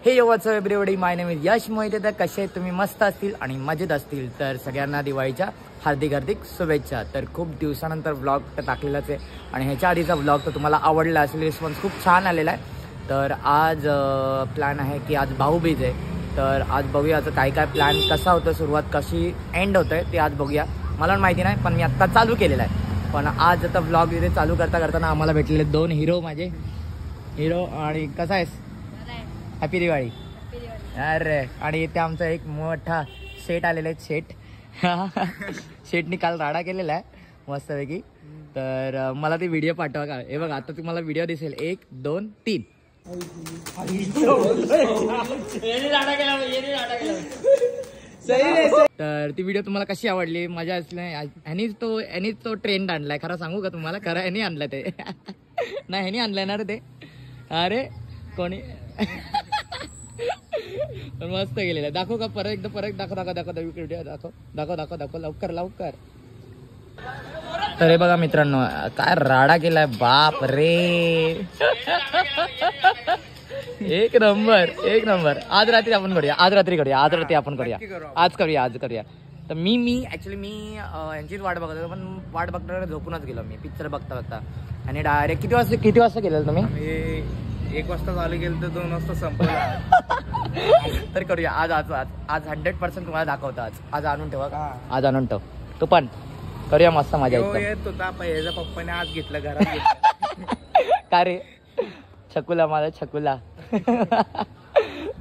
हे what's up everybody, my name is Yash Mohite. तर कसे आहेत तुम्ही? मस्त असतील आणि मजेत असतील. तर सगळ्यांना दिवाळीच्या हार्दिक हार्दिक शुभेच्छा. तर खूप दिवसानंतर व्लॉग तर टाकलेलाच आहे आणि ह्याच्या आधीचा व्लॉग तर तुम्हाला आवडला असेल. रिस्पॉन्स खूप छान आलेला आहे. तर आज प्लॅन आहे की आज भाऊबीज आहे. तर आज बघूया आता काय काय प्लॅन कसा होतं, सुरुवात कशी एंड होतं आहे ते आज बघूया. मला पण माहिती नाही, पण मी आत्ता चालू केलेलं आहे. पण आज आता व्लॉग इथे चालू करताना आम्हाला भेटलेले दोन हिरो, माझे हिरो. आणि कसा आहेस? हॅपी दिवाळी. अरे आणि इथे आमचा एक मोठा शेट आलेला आहे. शेटनी काल राडा केलेला आहे मस्तपैकी. तर मला ते व्हिडिओ पाठवा का. हे बघा आता तुम्हाला व्हिडिओ दिसेल 1 2 3. तर ती व्हिडिओ तुम्हाला कशी आवडली? मजा असली? ह्यानीच तो ट्रेंड आणलाय. खरं सांगू का तुम्हाला? खरं ह्यानी आणलं ते नाही, ह्यानी आणलंय ना रे ते. अरे कोणी मस्त गेलेलं. दाखव का परत एकदा? परत दाखव व्हिडिओ दाखव लवकर. तर हे बघा मित्रांनो, काय राडा केलाय. बाप रे एक नंबर. आज रात्री आपण करूया. आज रात्री आपण करूया. आज करूया. तर मी ऍक्च्युली यांचीच वाट बघत होतो, पण वाट बघता झोपूनच गेलो मी पिक्चर बघता. आणि डायरेक्ट किती वाजता गेलेलं तुम्ही? 1 वाजता चालू केलं तर 2 वाजता संपलं. तर करूया आज 100% तुम्हाला दाखवतो. आज आणून ठेवा का? आज आणून ठेव तू पण. करूया मस्त मजा येत होता. याचा पप्पाने आज घेतलं घरात. का रे छकुला, माझा छकुला.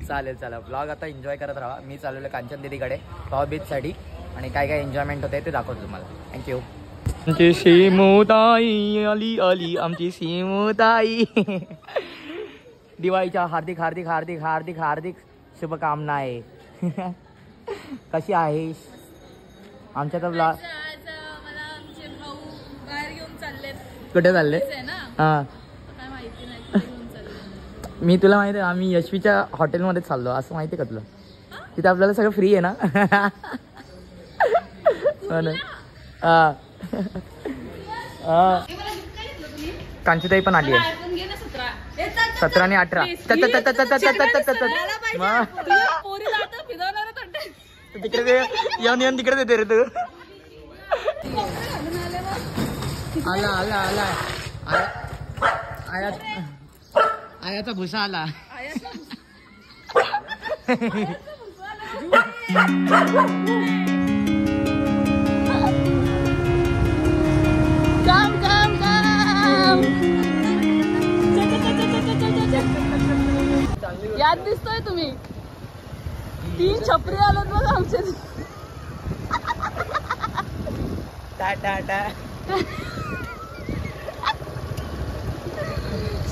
चालेल चला, ब्लॉग आता एन्जॉय करत राहा. मी चालवलं कांचन दीदीकडे भाऊबीजसाठी आणि काय काय एन्जॉयमेंट होते ते दाखवतो तुम्हाला. थँक्यू. आमची सीमुताई आली आमची सीमुताई. दिवाळीच्या हार्दिक हार्दिक हार्दिक हार्दिक हार्दिक शुभकामना आहे. कशी आहेस? आमच्या तर ब्लॉग कुठे चालले? हा मी तुला माहिती आहे, आम्ही यशवीच्या हॉटेलमध्ये चाललो. असं माहिती आहे का तुला? तिथे आपल्याला सगळं फ्री आहे ना. कांचीताई पण आली आहे. 17 आणि 18. तिकडे येऊन तिकडे देते रे तू. आला आयाचा भुसा आला. याद दिसतोय तुम्ही? 3 छपरी आलोत बघा आमचे.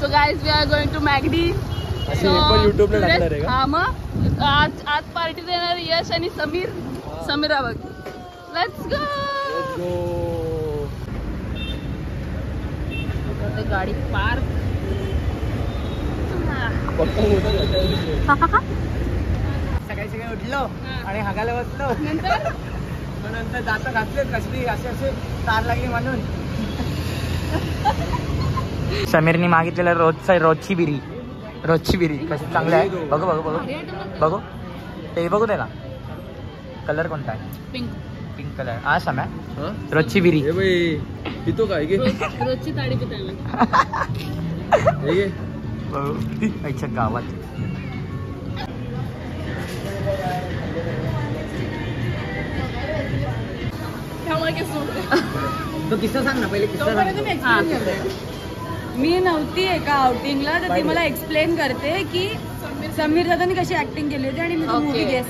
So guys, we are going to McD. So YouTube ला टाकणार आहे का? हां मग आज पार्टी देणार यश आणि समीरा बघ. Let's go. आता गाडी पार्क. सकाळी उठलो आणि हागायला बसलो. नंतर दात घातले कसली असे तार लागली म्हणून. समीरनी मागितलेलं रोजची बिरी कशी चांगली आहे. बघू ते बघू दे ना. कलर कोणता आहे? Pink colour. हा सम्या रोजची बिरी पितो काय गे? रोजची ताडी पिताना अच्छा गावात. तो किस्सा सांग ना पहिले. मी नव्हती एका आउटिंगला, तर ती मला एक्सप्लेन करते की समीर दादांनी कशी ऍक्टिंग केली होती आणि मी मूवी गेस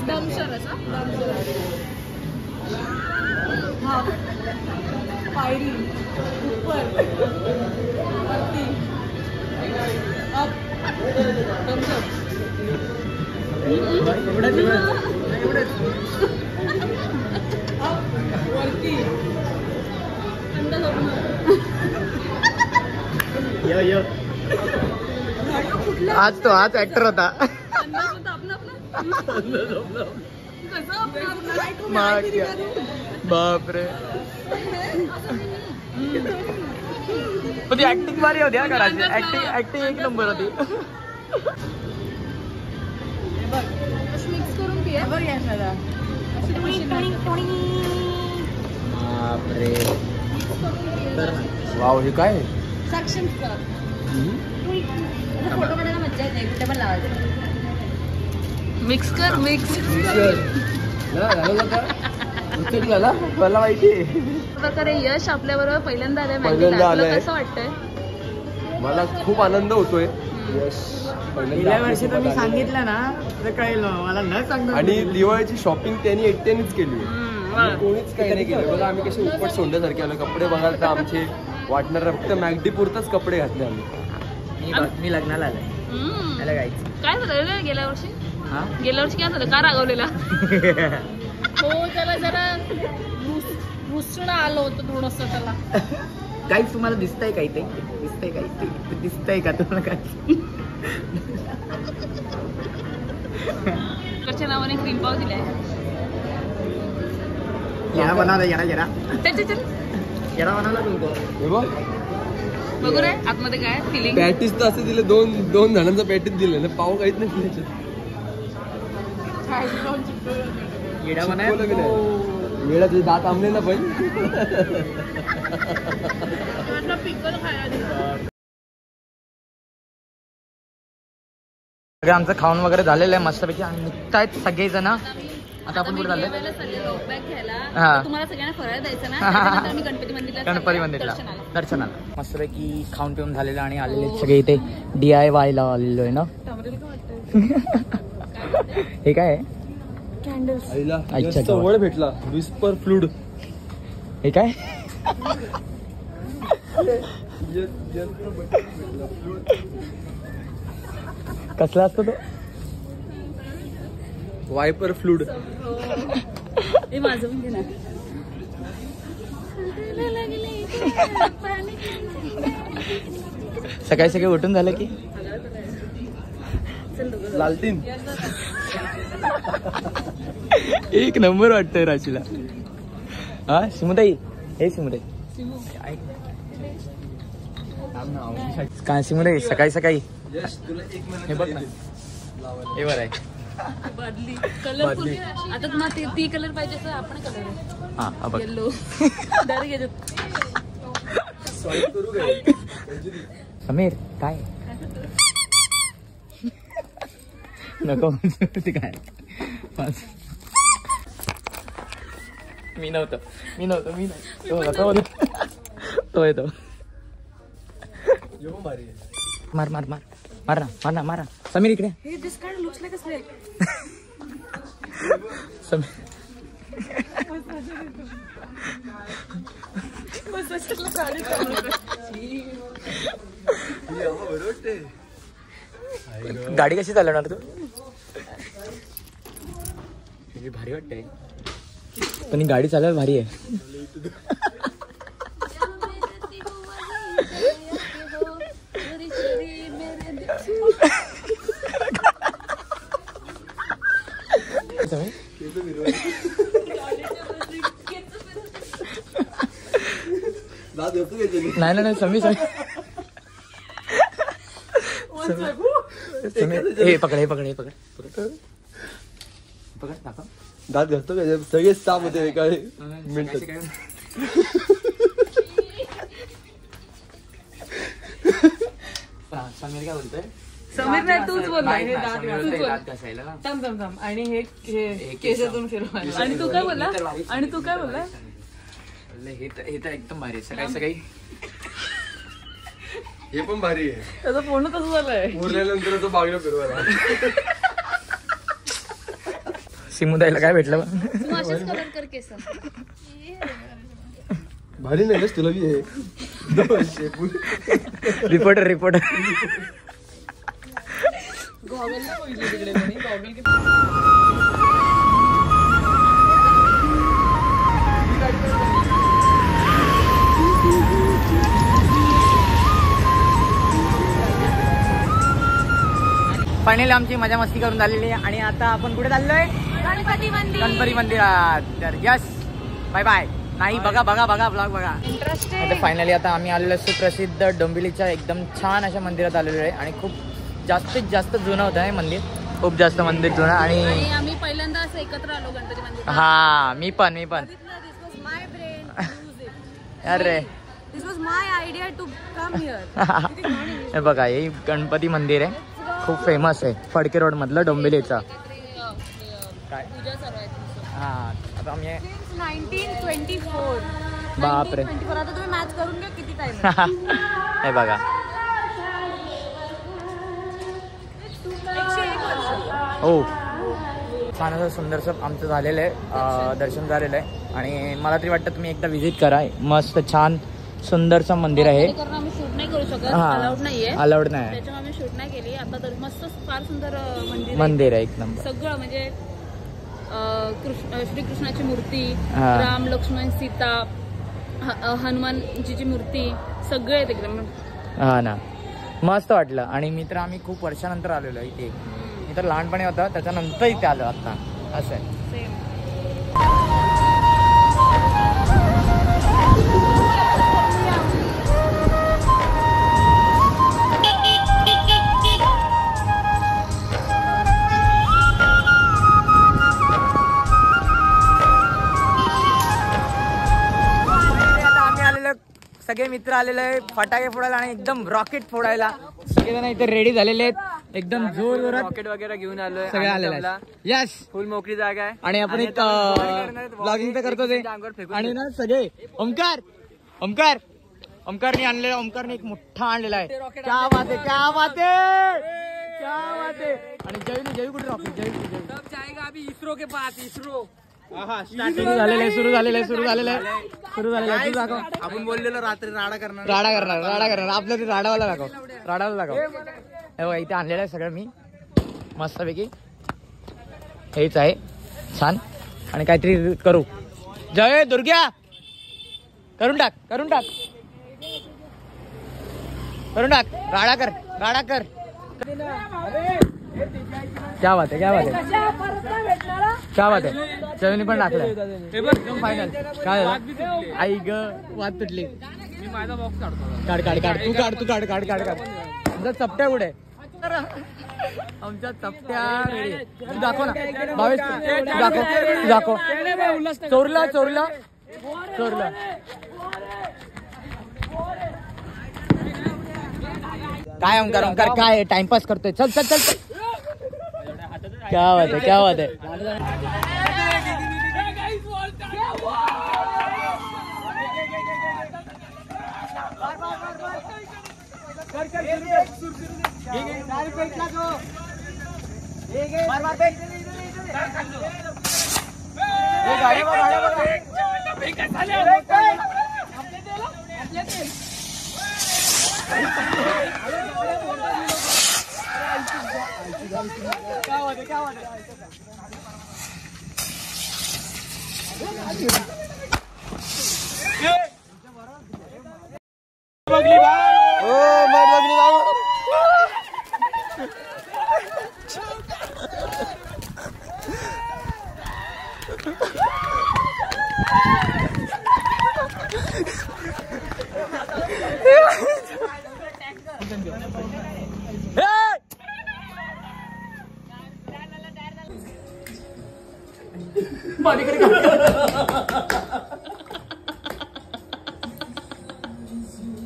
आज ऍक्टर होता. बापरे पण ती ऍक्टिंग भारी होती. ऍक्टिंग एक नंबर होती. भारी आहे. बघ यशाला. बापरे. वाव, हे काय सक्षम फोटो काढायला मज्जा येते. कुठे पण लावायचं. मिक्स कर मिक्स. मला माहिती. प्रकारे यश आपल्या बरोबर पहिल्यांदा आलंय. कसं वाटतंय? मला खूप आनंद होतोय. गेल्या वर्षी तुम्ही सांगितलं ना तर कळलं मला न सांगतो. आणि दिवाळीची शॉपिंग त्यांनी एकट्यानेच केली. कोणीच काही नाही केलं. बघा आम्ही कसे उपट सोंड्यासारखे आलो. कपडे बघाल तर आमचे वाटणार फक्त मॅगडी पुरतच कपडे घातले आम्ही. मी लग्नाला आलोय. काय झालं गेल्या वर्षी? गेल्या वर्षी काय झालं? का रागवलेला? हो, त्याला जरा रुसणं आलं होतं थोडंसं त्याला. काही तुम्हाला दिसतंय काही ते? दिसतंय काही ते? दिसतंय का तुम्हाला काय? च्या नावाने क्रीम पाव दिलाय. येणा बनवला येणा येणा येणा बनवला तुमको. बघू रे आतमध्ये काय फिलिंग. पॅटीस तर असं दिलं. दोन जणांचा पॅटीस दिलं ना. पाव काहीच नाही त्याच्यात. येडा बनाय. वेळा तुझे दात आंबले ना पण. आमचं खाऊन वगैरे झालेलं आहे मस्तपैकी आणि निघतायत सगळेजण. आता आपण कुठे चाललोय? तुम्हाला सगळ्यांना फराळ द्यायचं ना. गणपती मंदिरला दर्शनाला. मस्तपैकी खाऊन पिऊन झालेलं आणि आलेले सगळे इथे DIY ला आलेलो आहे ना. हे काय आहे? अच्छा वळ भेटला. Whisper fluid. हे काय? कसला असतो तो? Viper fluid. हे माझं म्हणजे ना. सकाळी सकाळी उठून झालं की लालटीन. एक नंबर वाटतंय राशीला. हा सिमुताई. हे सिमुताई काय? सिमुताई सकाळी सकाळी हे बघ ना. हे बरं आहे. बदली कलर. आता तुम्हाला ती कलर पाहिजे तर आपण कलर. हा बघ. येलो समीर काय नको ते काय? मी नव्हतो तो येतो. मार मार मार मार ना मार ना मारा. समीर इकडे. समीर गाडी कशी चालवणार तू? भारी वाटतंय पण ही गाडी चालवायला भारी आहे. नाही समीर हे पकड हे पकड हे पकड पकड दाखव. दात घासतो का? सगळे साफ होते एका मिनिटात. समीर काय बोलतोय? समीर नाही तूच बोललाय. आणि हे केसातून फिरवायला. आणि तू काय बोलला? आणि तू काय बोलला? हे तर एकदम भारी आहे. सकाळी सकाळी हे पण भारी आहे. त्याचं पूर्ण तसं झालंय. उरल्यानंतर तो बागला फिरवायला. सिमुदाईला काय भेटलं? भारी नाही तुला बी आहे. रिपोर्टर फायनली आमची मजा मस्ती करून झालेली आहे आणि आता आपण कुठे चाललोय? गणपती मंदिरात. तर यस बाय बाय. नाही बघा ब्लॉग बघा. आता फायनली आता आम्ही आलेलो सुप्रसिद्ध डोंबिवलीच्या एकदम छान अशा मंदिरात आलेलो आहे आणि खूप जास्तीत जास्त जुनं होतं हे मंदिर. खूप जास्त मंदिर जुनं आणि आम्ही पहिल्यांदा एकत्र आलो गणपती मंदिर. हा मी पण अरे This was my idea to come here. हे बघा हे गणपती मंदिर आहे, खूप फेमस आहे फडके रोड मधलं डोंबिवलीचा. काय पूजा चालू आहे. हा आता आम्ही 1924. बापरे 1924. आता तुम्ही मॅच करून घ्या किती टाइम. हे बघा 101 वर्ष. हो छान असं सुंदरसं आमचं झालेलं आहे, दर्शन झालेलं आहे. आणि मला तरी वाटतं तुम्ही एकदा व्हिजिट करा, मस्त छान सुंदरचं मंदिर आहे. आम्ही शूट नाही करू शकत, हा अलाउड नाहीये, अलाउड नाही, त्याच्यामुळे आम्ही शूट नाही केली. आता तर मस्त फार सुंदर मंदिर आहे एक नंबर. सगळं म्हणजे श्रीकृष्णाची मूर्ती, हा. राम लक्ष्मण सीता, हनुमानजीची मूर्ती सगळे आहेत एकदम. हा ना मस्त वाटलं. आणि मित्र आम्ही खूप वर्षानंतर आलेलो इथे, मी तर लहानपणी होता त्याच्यानंतर इथे आलो आता असं आहे. सगळे मित्र आलेले आहे फटाके फोडायला आणि एकदम रॉकेट फोडायला. सगळेजण इथे रेडी झालेले आहेत, एकदम जोर जोरात रॉकेट वगैरे घेऊन आलोय, सगळे आलेले आहेत. यस फुल मोकळी जागा आहे. आणि आपण एक ब्लॉगिंग तर करतो ते. आणि ना सगळे ओमकारने आणलेला, ओमकारने एक मोठा आणलेला आहे. क्या बात आहे, क्या बात आहे, क्या बात आहे. आणि जय कुठे रॉकेट जय जाएगा अभी इसरो के पास. इसरो सुरू झालेलं आहे. तू दाखव. आपण बोललेलो रात्री राडा करणार आपलं ते राडावाला दाखव. हे बघा इथे आणलेलं आहे सगळं मी मस्तपैकी. हेच आहे छान. आणि काहीतरी करू. जय दुर्ग्या करून टाक राडा कर. क्या बात आहे. जयनी पण टाकलंय एकदम फायनल. काय झालं आई ग वाद तुटली. मी माझा बॉक्स काढतो. काढ आमच्या चपट्या कुठे आमच्या चपट्या तू दाखव ना भावेश. दाखव चोरला काय ओंकार काय टाइमपास करतोय. चल क्या बात है.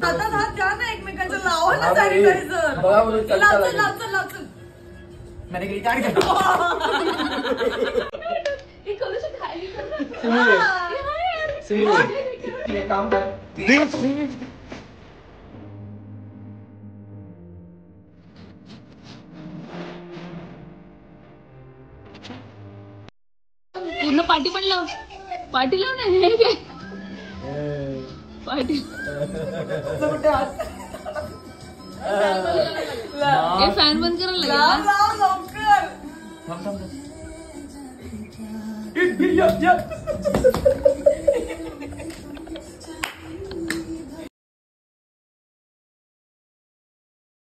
हातात हात द्या ना एकमेकांच्या, लावा ना सॅनिटायझर. लाव. पूर्ण पार्टी पण लाव ना. हे काय पार्टी फॅन बंद करायला लागेल.